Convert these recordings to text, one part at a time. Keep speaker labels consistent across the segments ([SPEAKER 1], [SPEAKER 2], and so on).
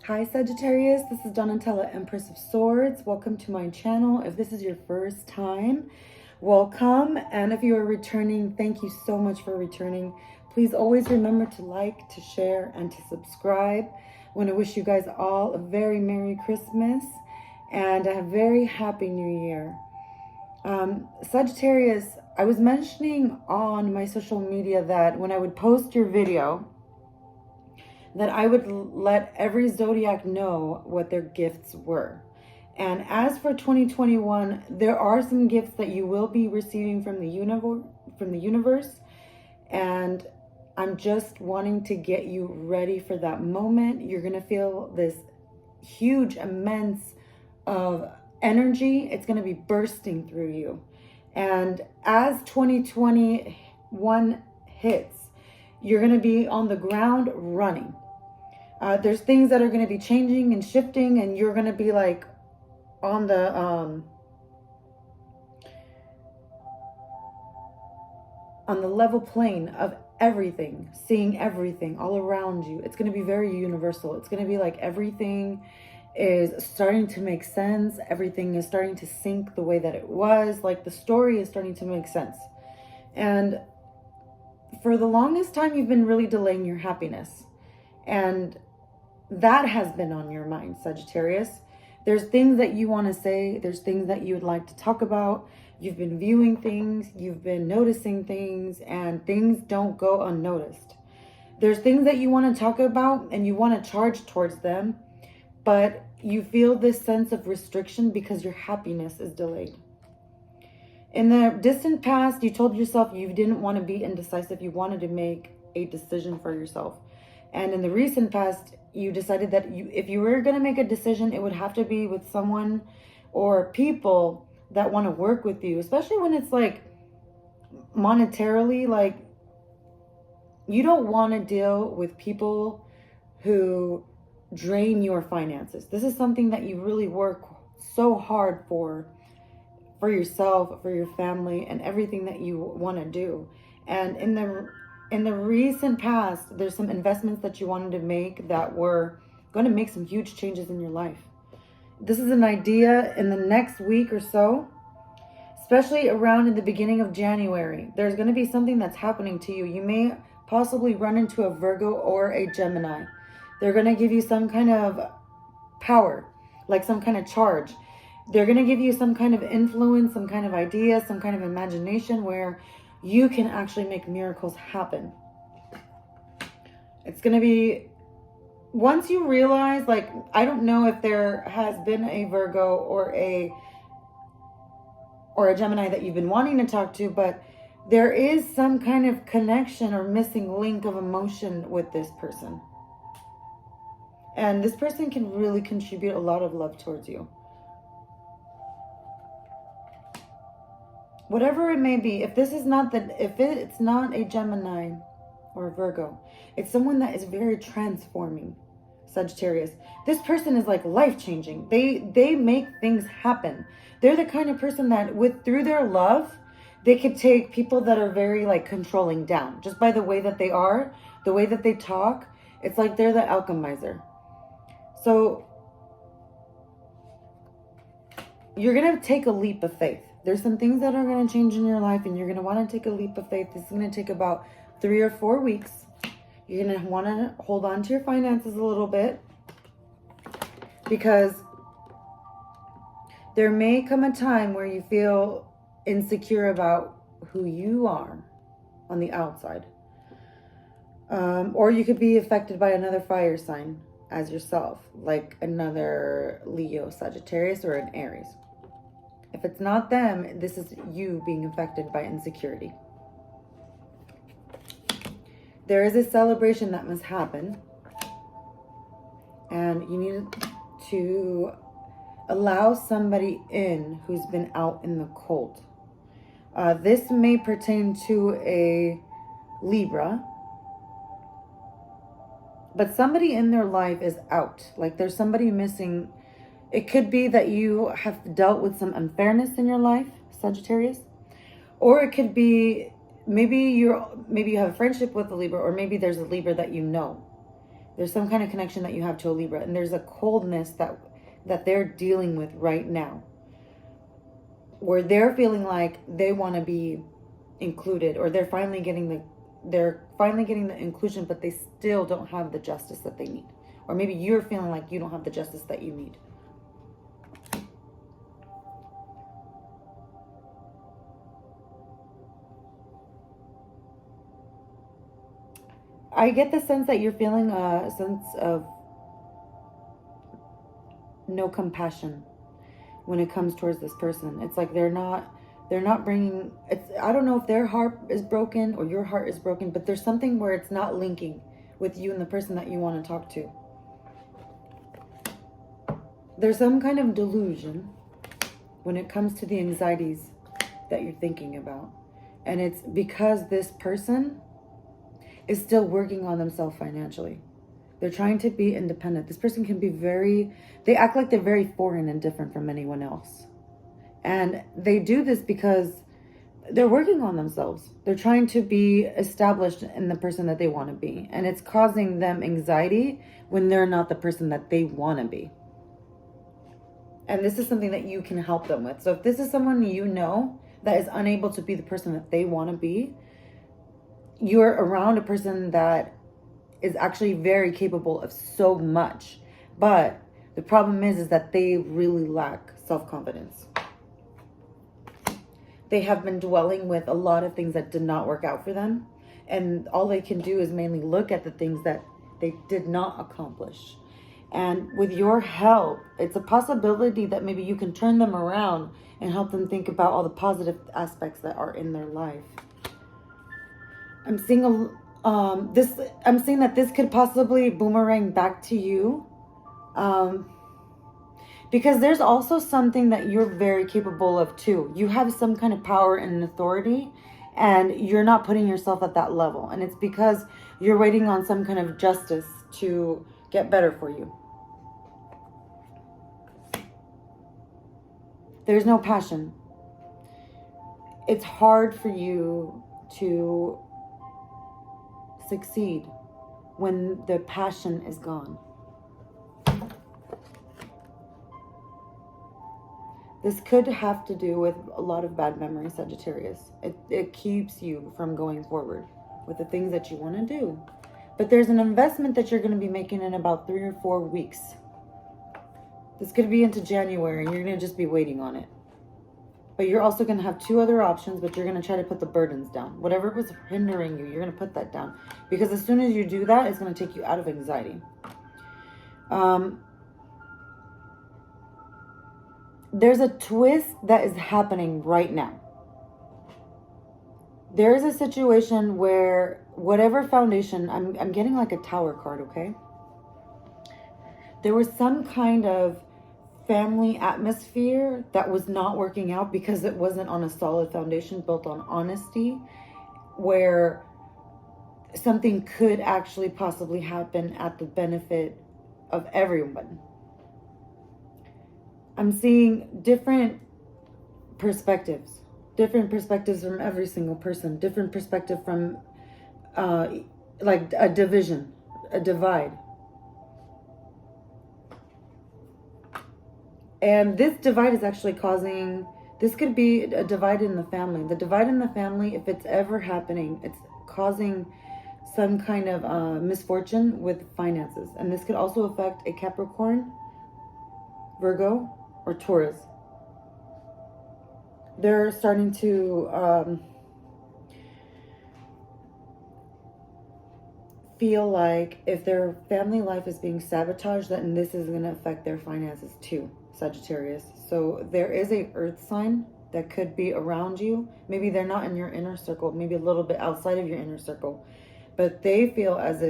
[SPEAKER 1] Hi Sagittarius, this is Donatella, Empress of Swords. Welcome to my channel. If this is your first time, welcome. And if you are returning, thank you so much for returning. Please always remember to like, to share, and to subscribe. I want to wish you guys all a very Merry Christmas and a very Happy New Year. Sagittarius, I was mentioning on my social media that when I would post your video, that I would let every zodiac know what their gifts were. And as for 2021, there are some gifts that you will be receiving from the universe, and I'm just wanting to get you ready for that moment. You're going to feel this huge, immense of energy. It's going to be bursting through you. And as 2021 hits, you're going to be on the ground running. There's things that are going to be changing and shifting, and you're going to be like on the level plane of everything, seeing everything all around you. It's going to be very universal. It's going to be like everything is starting to make sense. Everything is starting to sink the way that it was. Like the story is starting to make sense. And for the longest time, you've been really delaying your happiness. And that has been on your mind, Sagittarius. There's things that you want to say. There's things that you would like to talk about. You've been viewing things. You've been noticing things, and things don't go unnoticed. There's things that you want to talk about and you want to charge towards them, but you feel this sense of restriction because your happiness is delayed. In the distant past, you told yourself you didn't want to be indecisive. You wanted to make a decision for yourself. And in the recent past, you decided that if you were going to make a decision, it would have to be with someone or people that want to work with you, especially when it's like monetarily. Like, you don't want to deal with people who drain your finances. This is something that you really work so hard for yourself, for your family, and everything that you want to do. And in the recent past, there's some investments that you wanted to make that were going to make some huge changes in your life. This is an idea in the next week or so, especially around in the beginning of January. There's going to be something that's happening to you. You may possibly run into a Virgo or a Gemini. They're going to give you some kind of power, like some kind of charge. They're going to give you some kind of influence, some kind of idea, some kind of imagination where you can actually make miracles happen. It's going to be, once you realize, like, I don't know if there has been a Virgo or a Gemini that you've been wanting to talk to, but there is some kind of connection or missing link of emotion with this person. And this person can really contribute a lot of love towards you. Whatever it may be, if it's not a Gemini or a Virgo, it's someone that is very transforming, Sagittarius. This person is like life-changing. They make things happen. They're the kind of person that through their love, they could take people that are very like controlling down. Just by the way that they are, the way that they talk, it's like they're the alchemizer. So you're going to take a leap of faith. There's some things that are going to change in your life, and you're going to want to take a leap of faith. This is going to take about 3 or 4 weeks. You're going to want to hold on to your finances a little bit, because there may come a time where you feel insecure about who you are on the outside. Or you could be affected by another fire sign as yourself, like another Leo, Sagittarius, or an Aries. If it's not them, this is you being affected by insecurity. There is a celebration that must happen, and you need to allow somebody in who's been out in the cold. This may pertain to a Libra, but somebody in their life is out. Like there's somebody missing. It could be that you have dealt with some unfairness in your life, Sagittarius. Or it could be maybe you have a friendship with a Libra, or maybe there's a Libra that you know. There's some kind of connection that you have to a Libra, and there's a coldness that they're dealing with right now, where they're feeling like they want to be included, or they're finally getting the inclusion, but they still don't have the justice that they need. Or maybe you're feeling like you don't have the justice that you need. I get the sense that you're feeling a sense of no compassion when it comes towards this person. It's like they're not bringing, I don't know if their heart is broken or your heart is broken, but there's something where it's not linking with you and the person that you want to talk to. There's some kind of delusion when it comes to the anxieties that you're thinking about. And it's because this person is still working on themselves financially. They're trying to be independent. This person can be they act like they're very foreign and different from anyone else. And they do this because they're working on themselves. They're trying to be established in the person that they want to be. And it's causing them anxiety when they're not the person that they want to be. And this is something that you can help them with. So if this is someone you know that is unable to be the person that they want to be, you're around a person that is actually very capable of so much. But the problem is that they really lack self-confidence. They have been dwelling with a lot of things that did not work out for them. And all they can do is mainly look at the things that they did not accomplish. And with your help, it's a possibility that maybe you can turn them around and help them think about all the positive aspects that are in their life. I'm seeing I'm seeing that this could possibly boomerang back to you. Because there's also something that you're very capable of too. You have some kind of power and authority, and you're not putting yourself at that level. And it's because you're waiting on some kind of justice to get better for you. There's no passion. It's hard for you to succeed when the passion is gone. This could have to do with a lot of bad memories, Sagittarius. It keeps you from going forward with the things that you want to do. But there's an investment that you're going to be making in about 3 or 4 weeks. This could be into January, and you're going to just be waiting on it. But you're also going to have 2 other options, but you're going to try to put the burdens down. Whatever was hindering you, you're going to put that down. Because as soon as you do that, it's going to take you out of anxiety. There's a twist that is happening right now. There is a situation where whatever foundation, I'm getting like a tower card, okay? There was some kind of family atmosphere that was not working out because it wasn't on a solid foundation built on honesty, where something could actually possibly happen at the benefit of everyone. I'm seeing different perspectives from every single person, different perspective from like a division, a divide. And this divide is actually causing, this could be a divide in the family. The divide in the family, if it's ever happening, it's causing some kind of misfortune with finances. And this could also affect a Capricorn, Virgo, or Taurus. They're starting to feel like if their family life is being sabotaged, then this is going to affect their finances too, Sagittarius. So there is a earth sign that could be around you. Maybe they're not in your inner circle, maybe a little bit outside of your inner circle, but they feel as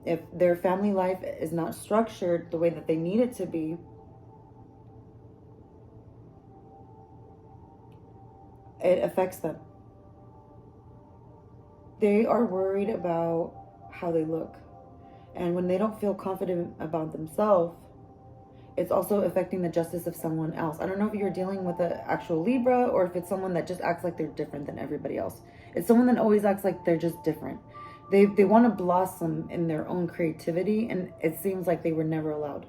[SPEAKER 1] if their family life is not structured the way that they need it to be, it affects them. They are worried about how they look. And when they don't feel confident about themselves, it's also affecting the justice of someone else. I don't know if you're dealing with an actual Libra or if it's someone that just acts like they're different than everybody else. It's someone that always acts like they're just different. They want to blossom in their own creativity, and it seems like they were never allowed.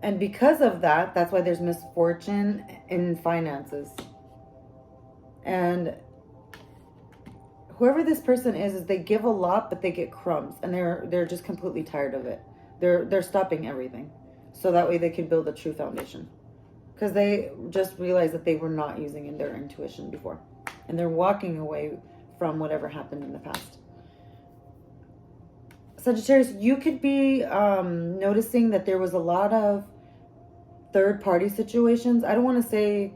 [SPEAKER 1] And because of that, that's why there's misfortune in finances. And whoever this person is they give a lot, but they get crumbs, and they're just completely tired of it. They're stopping everything, so that way they can build a true foundation. Because they just realized that they were not using their intuition before, and they're walking away from whatever happened in the past. Sagittarius, you could be noticing that there was a lot of third-party situations. I don't want to say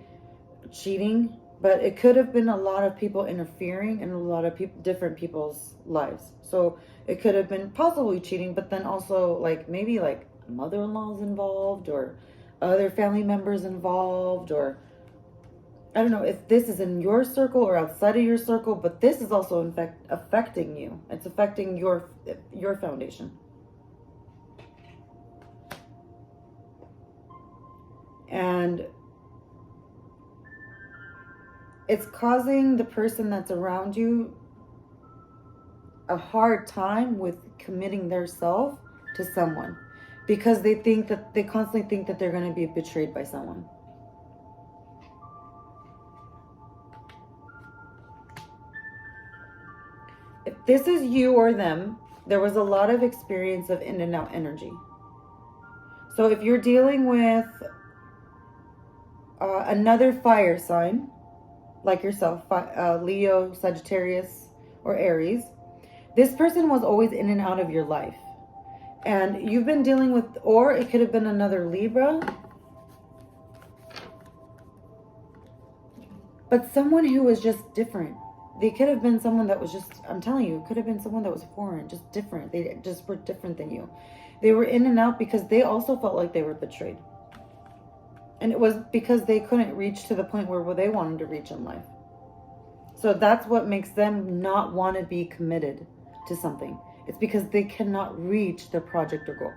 [SPEAKER 1] cheating, but it could have been a lot of people interfering in a lot of different people's lives. So it could have been possibly cheating, but then also like maybe like mother-in-law's involved, or other family members involved, or I don't know if this is in your circle or outside of your circle, but this is also in fact affecting you. It's affecting your foundation. And it's causing the person that's around you a hard time with committing their self to someone, because they constantly think that they're going to be betrayed by someone. If this is you or them, there was a lot of experience of in and out energy. So if you're dealing with another fire sign, like yourself, Leo, Sagittarius, or Aries, this person was always in and out of your life. And you've been dealing with, or it could have been another Libra, but someone who was just different. They could have been someone that was just, I'm telling you, it could have been someone that was foreign, just different. They just were different than you. They were in and out because they also felt like they were betrayed. And it was because they couldn't reach to the point where they wanted to reach in life. So that's what makes them not want to be committed to something. It's because they cannot reach their project or goal.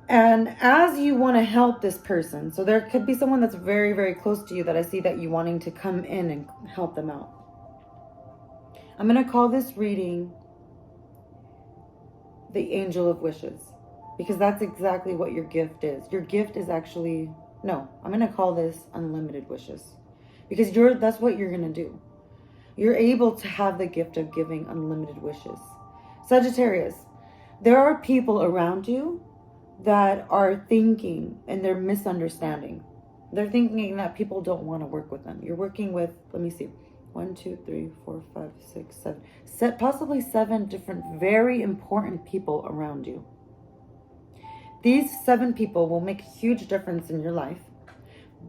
[SPEAKER 1] And as you want to help this person, so there could be someone that's very, very close to you that I see that you wanting to come in and help them out. I'm going to call this reading the Angel of Wishes, because that's exactly what your gift is. Your gift is actually, no, I'm going to call this Unlimited Wishes, because that's what you're going to do. You're able to have the gift of giving unlimited wishes. Sagittarius, there are people around you that are thinking, and they're misunderstanding. They're thinking that people don't want to work with them. You're working with, let me see, 1, 2, 3, 4, 5, 6, 7, possibly 7 different very important people around you. These 7 people will make a huge difference in your life,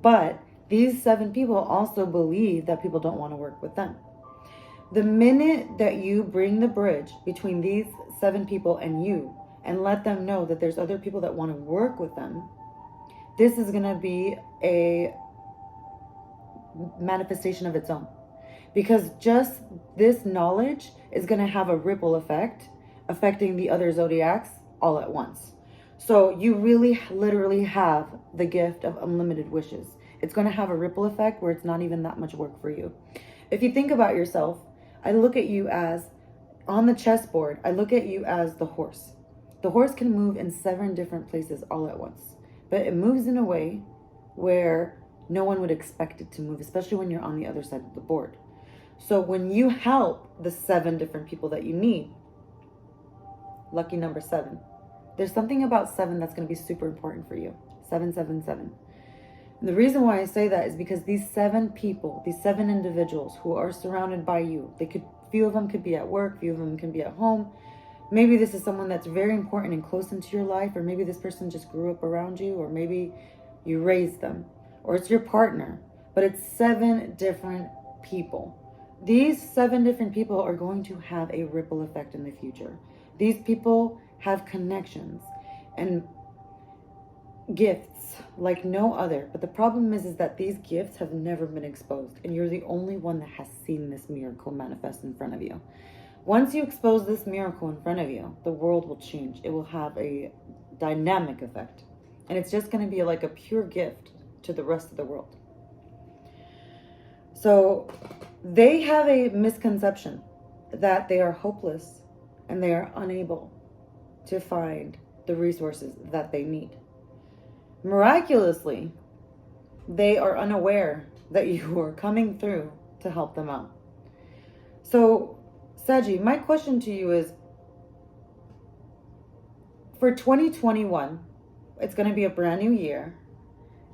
[SPEAKER 1] but these 7 people also believe that people don't want to work with them. The minute that you bring the bridge between these 7 people and you, and let them know that there's other people that want to work with them, this is going to be a manifestation of its own. Because just this knowledge is going to have a ripple effect, affecting the other zodiacs all at once. So you really literally have the gift of unlimited wishes. It's going to have a ripple effect where it's not even that much work for you. If you think about yourself, I look at you as, on the chessboard, I look at you as the horse. The horse can move in 7 different places all at once, but it moves in a way where no one would expect it to move, especially when you're on the other side of the board. So when you help the 7 different people that you need, lucky number 7, there's something about 7 that's going to be super important for you. 777. And the reason why I say that is because these 7 people, these 7 individuals who are surrounded by you, few of them could be at work, few of them can be at home. Maybe this is someone that's very important and close into your life, or maybe this person just grew up around you, or maybe you raised them, or it's your partner, but it's 7 different people. These 7 different people are going to have a ripple effect in the future. These people have connections and gifts like no other, but the problem is that these gifts have never been exposed, and you're the only one that has seen this miracle manifest in front of you. Once you expose this miracle in front of you, the world will change. It will have a dynamic effect. And it's just going to be like a pure gift to the rest of the world. So they have a misconception that they are hopeless and they are unable to find the resources that they need. Miraculously, they are unaware that you are coming through to help them out. So, Saggy, my question to you is, for 2021, it's going to be a brand new year.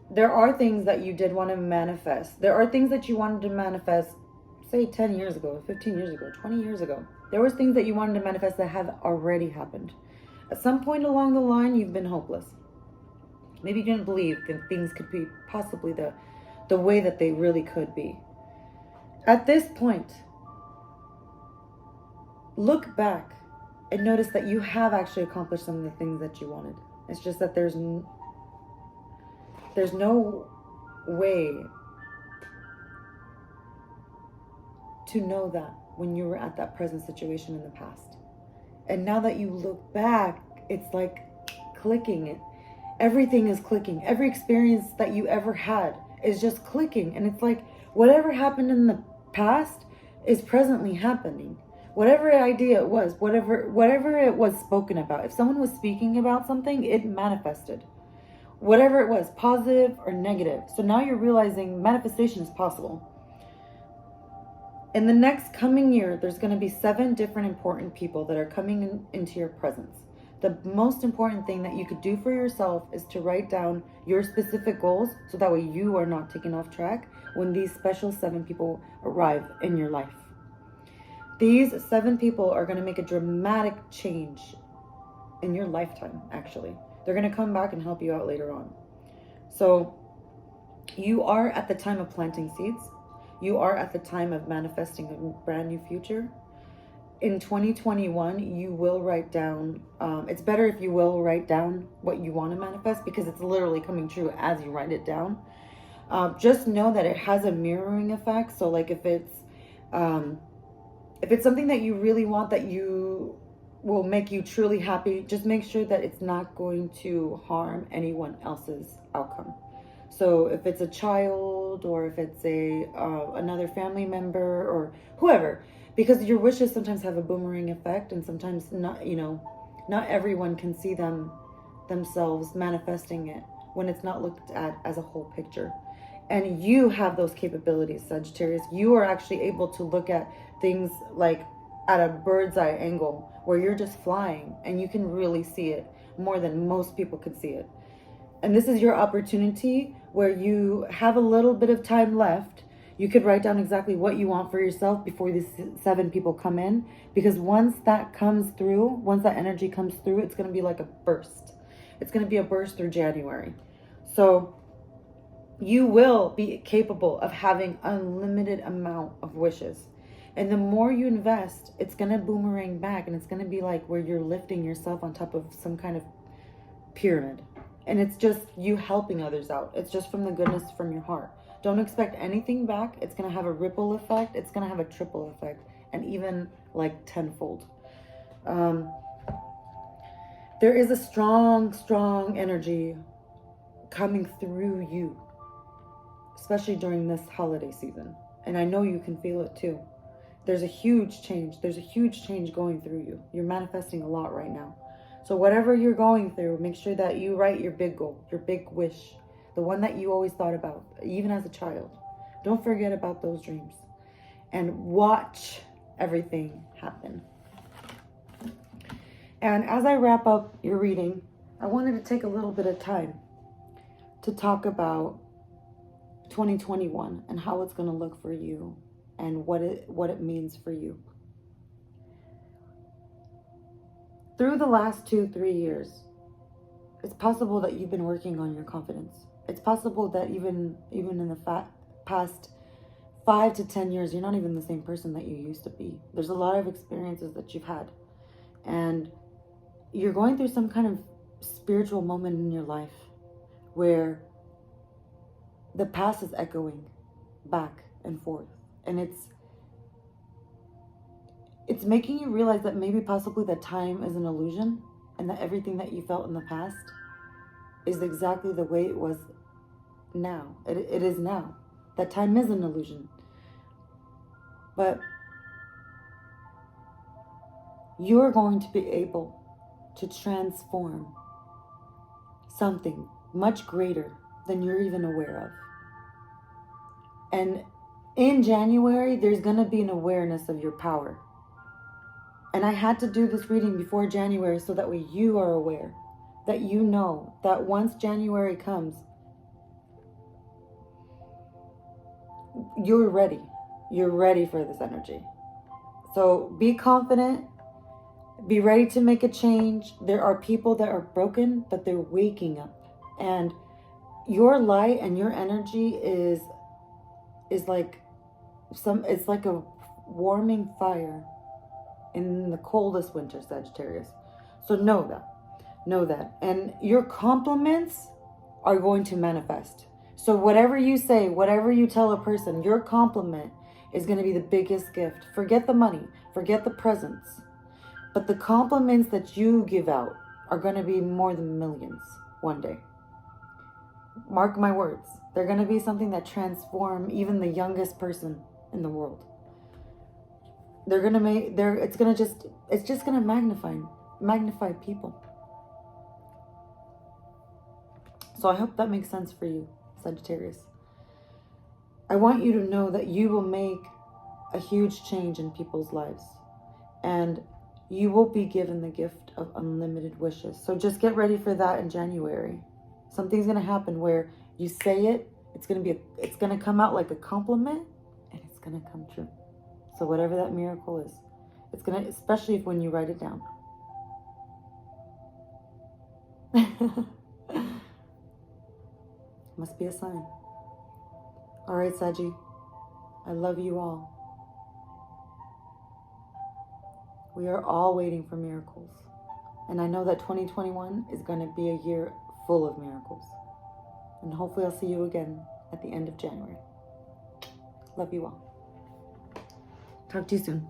[SPEAKER 1] There are things that you did want to manifest. There are things that you wanted to manifest, say 10 years ago, 15 years ago, 20 years ago. There was things that you wanted to manifest that have already happened. At some point along the line, you've been hopeless. Maybe you didn't believe that things could be possibly the way that they really could be. At this point, look back and notice that you have actually accomplished some of the things that you wanted. It's just that there's no way to know that when you were at that present situation in the past. And now that you look back, it's like clicking. Everything is clicking. Every experience that you ever had is just clicking. And it's like whatever happened in the past is presently happening. Whatever idea it was, whatever it was spoken about. If someone was speaking about something, it manifested. Whatever it was, positive or negative. So now you're realizing manifestation is possible. In the next coming year, there's going to be 7 different important people that are coming into your presence. The most important thing that you could do for yourself is to write down your specific goals so that way you are not taken off track when these special 7 people arrive in your life. These 7 people are going to make a dramatic change in your lifetime, actually. They're going to come back and help you out later on. So you are at the time of planting seeds. You are at the time of manifesting a brand new future. In 2021, you will write down, it's better if you will write down what you want to manifest because it's literally coming true as you write it down. Just know that it has a mirroring effect. So like if it's something that you really want that you will make you truly happy, just make sure that it's not going to harm anyone else's outcome. So if it's a child or if it's another family member or whoever, because your wishes sometimes have a boomerang effect and sometimes not everyone can see themselves manifesting it when it's not looked at as a whole picture. And you have those capabilities, Sagittarius. You are actually able to look at things like at a bird's eye angle where you're just flying and you can really see it more than most people could see it. And this is your opportunity where you have a little bit of time left. You could write down exactly what you want for yourself before these 7 people come in. Because once that comes through, once that energy comes through, it's going to be like a burst. It's going to be a burst through January. So you will be capable of having unlimited amount of wishes. And the more you invest, it's going to boomerang back. And it's going to be like where you're lifting yourself on top of some kind of pyramid. And it's just you helping others out. It's just from the goodness from your heart. Don't expect anything back. It's going to have a ripple effect. It's going to have a triple effect. And even like tenfold. There is a strong, strong energy coming through you. Especially during this holiday season. And I know you can feel it too. There's a huge change. There's a huge change going through you. You're manifesting a lot right now. So whatever you're going through, make sure that you write your big goal, your big wish, the one that you always thought about, even as a child. Don't forget about those dreams and watch everything happen. And as I wrap up your reading, I wanted to take a little bit of time to talk about 2021 and how it's going to look for you and what it means for you. Through the last 2-3 years, it's possible that you've been working on your confidence. It's possible that even in the past 5 to 10 years, you're not even the same person that you used to be. There's a lot of experiences that you've had. And you're going through some kind of spiritual moment in your life where the past is echoing back and forth. And it's making you realize that maybe possibly that time is an illusion and that everything that you felt in the past is exactly the way it was now. It is now. That time is an illusion. But you're going to be able to transform something much greater than you're even aware of. And in January, there's going to be an awareness of your power. And I had to do this reading before January so that way you are aware, that you know that once January comes, you're ready. You're ready for this energy. So be confident. Be ready to make a change. There are people that are broken, but they're waking up. And your light and your energy is like it's like a warming fire in the coldest winter, Sagittarius. So know that. And your compliments are going to manifest. So whatever you say, whatever you tell a person, your compliment is going to be the biggest gift. Forget the money, forget the presents. But the compliments that you give out are going to be more than millions one day. Mark my words. They're going to be something that transform even the youngest person in the world. It's just going to magnify people. So I hope that makes sense for you, Sagittarius. I want you to know that you will make a huge change in people's lives. And you will be given the gift of unlimited wishes. So just get ready for that in January. Something's going to happen where you say it, it's going to come out like a compliment, and it's going to come true. So whatever that miracle is, it's going to, especially when you write it down. Must be a sign. All right, Saggy. I love you all. We are all waiting for miracles. And I know that 2021 is going to be a year full of miracles. And hopefully I'll see you again at the end of January. Love you all. Talk to you soon.